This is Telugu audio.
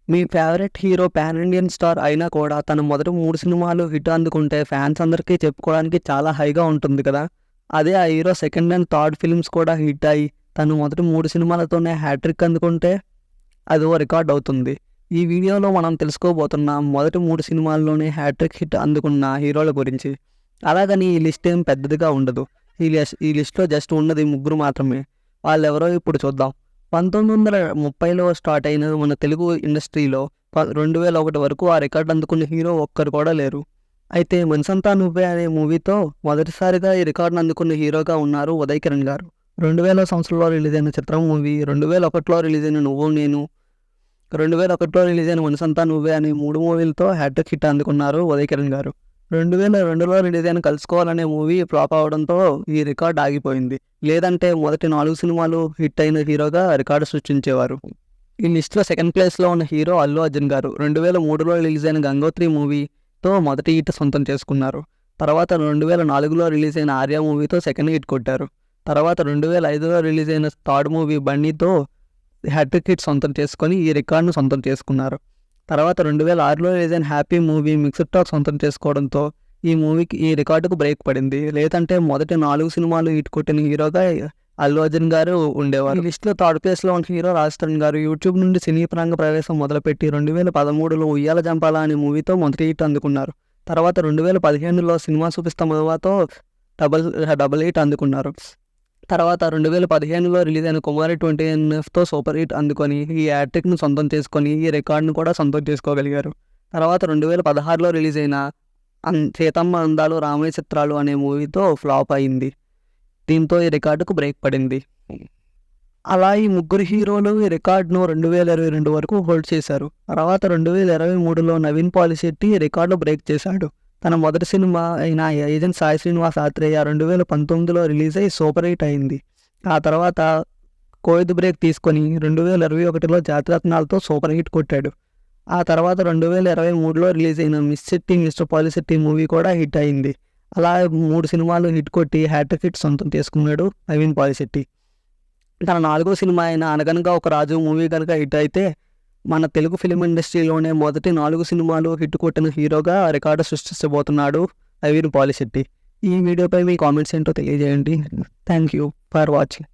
మీ favourite hero pan Indian star అయినా కూడా తన మొదటి 3 సినిమాలు హిట్ అందుకుంటే ఫ్యాన్స్ అందరికీ చెప్పుకోవడానికి చాలా హైగా ఉంటుంది కదా! అదే ఆ hero second and third films కూడా హిట్ అయ్యి తను మొదటి 3 సినిమాలతోనే హ్యాట్రిక్ అందుకుంటే అదో రికార్డ్ అవుతుంది. ఈ వీడియోలో మనం తెలుసుకోబోతున్నాం మొదటి 3 సినిమాల్లోనే హ్యాట్రిక్ హిట్ అందుకున్న హీరోల గురించి. అలాగని ఈ లిస్ట్ ఏం పెద్దదిగా ఉండదు. ఈ లిస్ట్‌లో జస్ట్ ఉన్నది ముగ్గురు మాత్రమే. వాళ్ళెవరో ఇప్పుడు చూద్దాం. 1930లో స్టార్ట్ అయిన మన తెలుగు ఇండస్ట్రీలో 2001 వరకు ఆ రికార్డ్ అందుకున్న హీరో ఒక్కరు కూడా లేరు. అయితే 'మనసంతా నువ్వే' అనే మూవీతో మొదటిసారిగా ఈ రికార్డును అందుకున్న హీరోగా ఉన్నారు ఉదయ్ కిరణ్ గారు. 2000 సంవత్సరంలో రిలీజ్ అయిన 'చిత్రం' మూవీ, 2001లో రిలీజ్ అయిన 'నువ్వు నేను', 2001లో రిలీజ్ అయిన 'మనసంతా నువ్వే' అనే 3 మూవీలతో హ్యాట్రిక్ హిట్ అందుకున్నారు ఉదయ్ కిరణ్ గారు. 2002లో రిలీజ్ అయిన 'కలుసుకోవాలి' అనే మూవీ ఫ్లాప్ అవ్వడంతో ఈ రికార్డ్ ఆగిపోయింది. లేదంటే మొదటి 4 సినిమాలు హిట్ అయిన హీరోగా రికార్డు సృష్టించేవారు. ఈ లిస్ట్‌లో సెకండ్ ప్లేస్‌లో ఉన్న హీరో అల్లు అర్జున్ గారు. 2003లో రిలీజ్ అయిన 'గంగోత్రి' మూవీతో మొదటి హిట్ సొంతం చేసుకున్నారు. తర్వాత 2004లో రిలీజ్ అయిన 'ఆర్య' మూవీతో సెకండ్ హిట్ కొట్టారు. తర్వాత 2005లో రిలీజ్ అయిన థర్డ్ మూవీ 'బన్నీ'తో హ్యాట్రిక్ హిట్ సొంతం చేసుకొని ఈ రికార్డును సొంతం చేసుకున్నారు. తర్వాత 2006లో రిలీజ్ అయిన 'హ్యాపీ' మూవీ మిక్స్డ్ టాక్ సొంతం చేసుకోవడంతో ఈ రికార్డుకు బ్రేక్ పడింది. లేదంటే మొదటి 4 సినిమాలు హిట్ కొట్టిన హీరోగా అల్లు అర్జున్ గారు ఉండేవారు. ఈ లిస్ట్‌లో థర్డ్ ప్లేస్‌లో ఉన్న హీరో రాజ్ తరుణ్ గారు. యూట్యూబ్ నుండి సినీ రంగ ప్రవేశం మొదలుపెట్టి 2013లో 'ఉయ్యాల జంపాల' అనే మూవీతో మొదటి హిట్ అందుకున్నారు. తర్వాత 2015లో 'సినిమా చూపిస్తా మావ'తో డబుల్ హిట్ అందుకున్నారు. తర్వాత 2015లో రిలీజ్ అయిన 'కుమారి 20NF'తో సూపర్ హిట్ అందుకొని ఈ హ్యాట్రిక్‌ను సొంతం చేసుకొని ఈ రికార్డును కూడా సొంతం చేసుకోగలిగారు. తర్వాత 2016లో రిలీజ్ అయిన 'సీతమ్మ అందాలు రామయ్య చిత్రాలు' అనే మూవీతో ఫ్లాప్ అయింది. దీంతో ఈ రికార్డుకు బ్రేక్ పడింది. అలా ఈ ముగ్గురు హీరోలు ఈ రికార్డును 2022 వరకు హోల్డ్ చేశారు. తర్వాత 2023లో నవీన్ పాలిశెట్టి ఈ రికార్డును బ్రేక్ చేశాడు. తన మొదటి సినిమా అయిన ఏజెంట్ సాయి శ్రీనివాస్ ఆత్రేయ 2019లో రిలీజ్ అయ్యి సూపర్ హిట్ అయింది. ఆ తర్వాత కోవిడ్ బ్రేక్ తీసుకొని 2021లో జాతిరత్నాలతో సూపర్ హిట్ కొట్టాడు. ఆ తర్వాత 2023లో రిలీజ్ అయిన 'miss Shetty mister Polishetty' movie కూడా హిట్ అయింది. అలా 3 సినిమాలు హిట్ కొట్టి హ్యాట్రిక్ హిట్ సొంతం చేసుకున్నాడు నవీన్ పాలిశెట్టి. తన 4వ సినిమా అయిన 'అనగనగా ఒక రాజు' మూవీ కనుక హిట్ అయితే మన తెలుగు ఫిలిం ఇండస్ట్రీలోనే మొదటి 4 సినిమాలు హిట్ కొట్టిన హీరోగా రికార్డు సృష్టించబోతున్నాడు నవీన్ పాలిశెట్టి. ఈ వీడియోపై మీ కామెంట్స్ ఏంటో తెలియజేయండి. Thank you for watching.